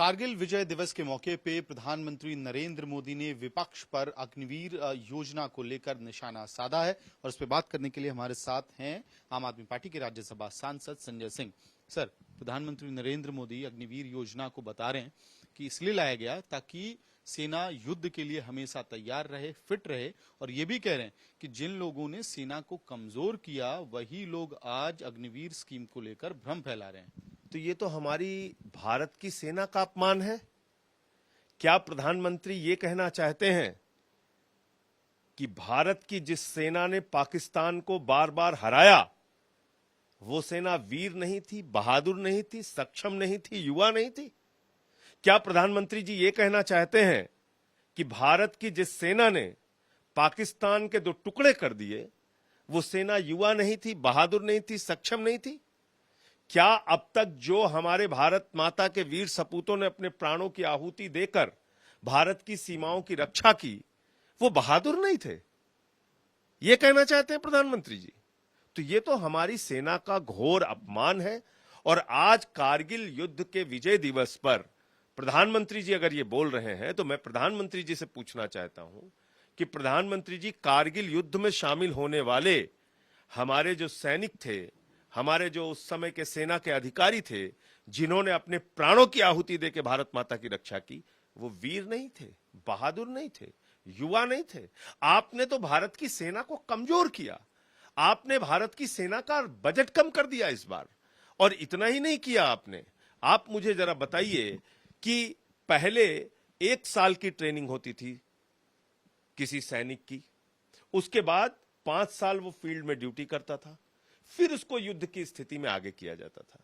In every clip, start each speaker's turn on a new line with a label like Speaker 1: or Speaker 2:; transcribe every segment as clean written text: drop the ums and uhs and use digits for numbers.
Speaker 1: कारगिल विजय दिवस के मौके पे प्रधानमंत्री नरेंद्र मोदी ने विपक्ष पर अग्निवीर योजना को लेकर निशाना साधा है और इस पर बात करने के लिए हमारे साथ हैं आम आदमी पार्टी के राज्यसभा सांसद संजय सिंह। सर, प्रधानमंत्री नरेंद्र मोदी अग्निवीर योजना को बता रहे हैं कि इसलिए लाया गया ताकि सेना युद्ध के लिए हमेशा तैयार रहे, फिट रहे, और ये भी कह रहे हैं कि जिन लोगों ने सेना को कमजोर किया वही लोग आज अग्निवीर स्कीम को लेकर भ्रम फैला रहे हैं।
Speaker 2: तो ये तो हमारी भारत की सेना का अपमान है। क्या प्रधानमंत्री ये कहना चाहते हैं कि भारत की जिस सेना ने पाकिस्तान को बार बार हराया वो सेना वीर नहीं थी, बहादुर नहीं थी, सक्षम नहीं थी, युवा नहीं थी? क्या प्रधानमंत्री जी ये कहना चाहते हैं कि भारत की जिस सेना ने पाकिस्तान के 2 टुकड़े कर दिए वो सेना युवा नहीं थी, बहादुर नहीं थी, सक्षम नहीं थी? क्या अब तक जो हमारे भारत माता के वीर सपूतों ने अपने प्राणों की आहुति देकर भारत की सीमाओं की रक्षा की वो बहादुर नहीं थे? ये कहना चाहते हैं प्रधानमंत्री जी? तो ये तो हमारी सेना का घोर अपमान है। और आज कारगिल युद्ध के विजय दिवस पर प्रधानमंत्री जी अगर ये बोल रहे हैं तो मैं प्रधानमंत्री जी से पूछना चाहता हूं कि प्रधानमंत्री जी, कारगिल युद्ध में शामिल होने वाले हमारे जो सैनिक थे, हमारे जो उस समय के सेना के अधिकारी थे जिन्होंने अपने प्राणों की आहुति देकर भारत माता की रक्षा की, वो वीर नहीं थे, बहादुर नहीं थे, युवा नहीं थे? आपने तो भारत की सेना को कमजोर किया। आपने भारत की सेना का बजट कम कर दिया इस बार। और इतना ही नहीं किया आपने, आप मुझे जरा बताइए कि पहले 1 साल की ट्रेनिंग होती थी किसी सैनिक की, उसके बाद 5 साल वो फील्ड में ड्यूटी करता था, फिर उसको युद्ध की स्थिति में आगे किया जाता था।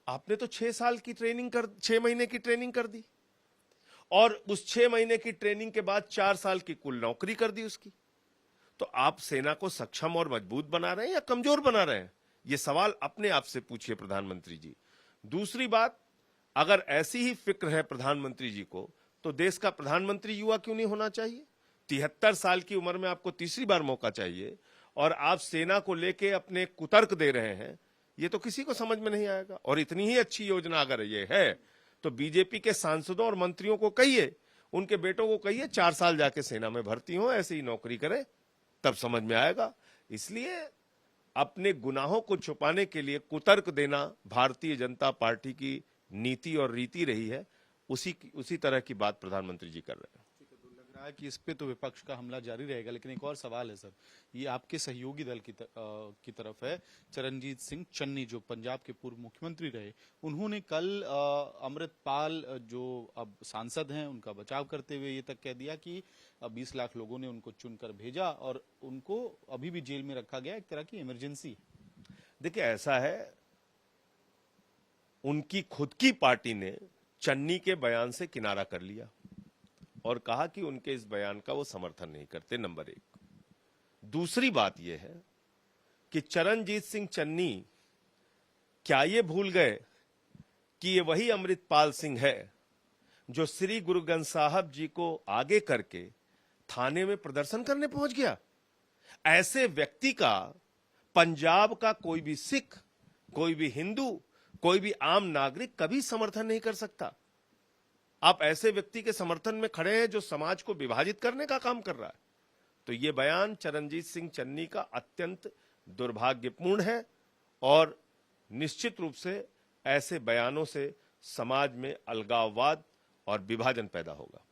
Speaker 2: आपने तो 6 महीने की ट्रेनिंग कर दी और उस 6 महीने की ट्रेनिंग के बाद 4 साल की कुल नौकरी कर दी उसकी। तो आप सेना को सक्षम और मजबूत बना रहे हैं या कमजोर बना रहे हैं? यह सवाल अपने आप से पूछिए प्रधानमंत्री जी। दूसरी बात, अगर ऐसी ही फिक्र है प्रधानमंत्री जी को तो देश का प्रधानमंत्री युवा क्यों नहीं होना चाहिए? 73 साल की उम्र में आपको तीसरी बार मौका चाहिए और आप सेना को लेके अपने कुतर्क दे रहे हैं, ये तो किसी को समझ में नहीं आएगा। और इतनी ही अच्छी योजना अगर ये है तो बीजेपी के सांसदों और मंत्रियों को कहिए, उनके बेटों को कहिए 4 साल जाके सेना में भर्ती हो, ऐसे ही नौकरी करें, तब समझ में आएगा। इसलिए अपने गुनाहों को छुपाने के लिए कुतर्क देना भारतीय जनता पार्टी की नीति और रीति रही है। उसी तरह की बात प्रधानमंत्री जी कर रहे हैं।
Speaker 1: लग रहा है कि इस पे तो विपक्ष का हमला जारी रहेगा, लेकिन एक और सवाल है सर, ये आपके सहयोगी दल की तरफ है। चरणजीत सिंह चन्नी जो पंजाब के पूर्व मुख्यमंत्री रहे, उन्होंने कल अमृतपाल जो अब सांसद हैं उनका बचाव करते हुए ये तक कह दिया कि 20 लाख लोगों ने उनको चुनकर भेजा और उनको अभी भी जेल में रखा गया, एक तरह की इमरजेंसी।
Speaker 2: देखिए, ऐसा है, उनकी खुद की पार्टी ने चन्नी के बयान से किनारा कर लिया और कहा कि उनके इस बयान का वो समर्थन नहीं करते, नंबर 1। दूसरी बात यह है कि चरणजीत सिंह चन्नी क्या ये भूल गए कि ये वही अमृतपाल सिंह है जो श्री गुरु ग्रंथ साहब जी को आगे करके थाने में प्रदर्शन करने पहुंच गया? ऐसे व्यक्ति का पंजाब का कोई भी सिख, कोई भी हिंदू, कोई भी आम नागरिक कभी समर्थन नहीं कर सकता। आप ऐसे व्यक्ति के समर्थन में खड़े हैं जो समाज को विभाजित करने का काम कर रहा है। तो यह बयान चरणजीत सिंह चन्नी का अत्यंत दुर्भाग्यपूर्ण है और निश्चित रूप से ऐसे बयानों से समाज में अलगाववाद और विभाजन पैदा होगा।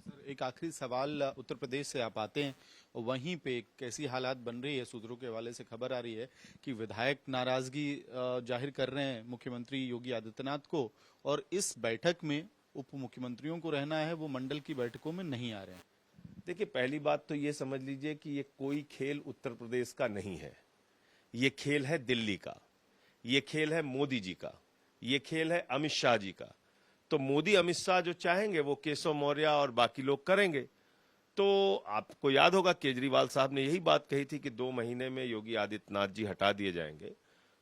Speaker 1: सर, एक आखिरी सवाल, उत्तर प्रदेश से आप आते हैं, वहीं पे कैसी हालात बन रही है? सूत्रों के हवाले से खबर आ रही है कि विधायक नाराजगी जाहिर कर रहे हैं मुख्यमंत्री योगी आदित्यनाथ को, और इस बैठक में उप मुख्यमंत्रियों को रहना है, वो मंडल की बैठकों में नहीं आ रहे हैं।
Speaker 2: देखिए, पहली बात तो ये समझ लीजिए कि ये कोई खेल उत्तर प्रदेश का नहीं है, ये खेल है दिल्ली का, ये खेल है मोदी जी का, ये खेल है अमित शाह जी का। तो मोदी अमित शाह जो चाहेंगे वो केशव मौर्य और बाकी लोग करेंगे। तो आपको याद होगा केजरीवाल साहब ने यही बात कही थी कि 2 महीने में योगी आदित्यनाथ जी हटा दिए जाएंगे।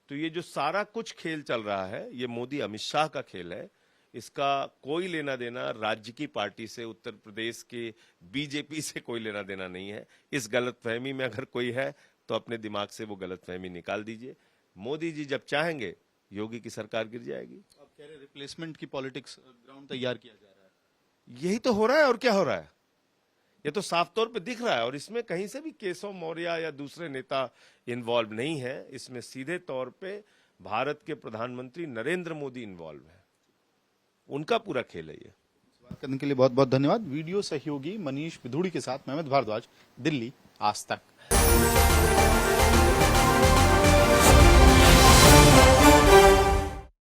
Speaker 2: तो ये जो सारा कुछ खेल चल रहा है ये मोदी अमित शाह का खेल है। इसका कोई लेना देना राज्य की पार्टी से, उत्तर प्रदेश के बीजेपी से कोई लेना देना नहीं है। इस गलतफहमी में अगर कोई है तो अपने दिमाग से वो गलतफहमी निकाल दीजिए। मोदी जी जब चाहेंगे योगी की सरकार गिर जाएगी।
Speaker 1: कह रहे रिप्लेसमेंट की पॉलिटिक्स ग्राउंड तैयार किया जा रहा है।
Speaker 2: यही तो हो रहा है, और क्या हो रहा है? ये तो साफ तौर पे दिख रहा है, और इसमें कहीं से भी केशव मौर्य या दूसरे नेता इन्वॉल्व नहीं है। इसमें सीधे तौर पे भारत के प्रधानमंत्री नरेंद्र मोदी इन्वॉल्व है, उनका पूरा खेल है ये।
Speaker 1: बात करने के लिए बहुत बहुत धन्यवाद। वीडियो सहयोगी मनीष विधुड़ी के साथ मेहमद भारद्वाज, दिल्ली आज तक।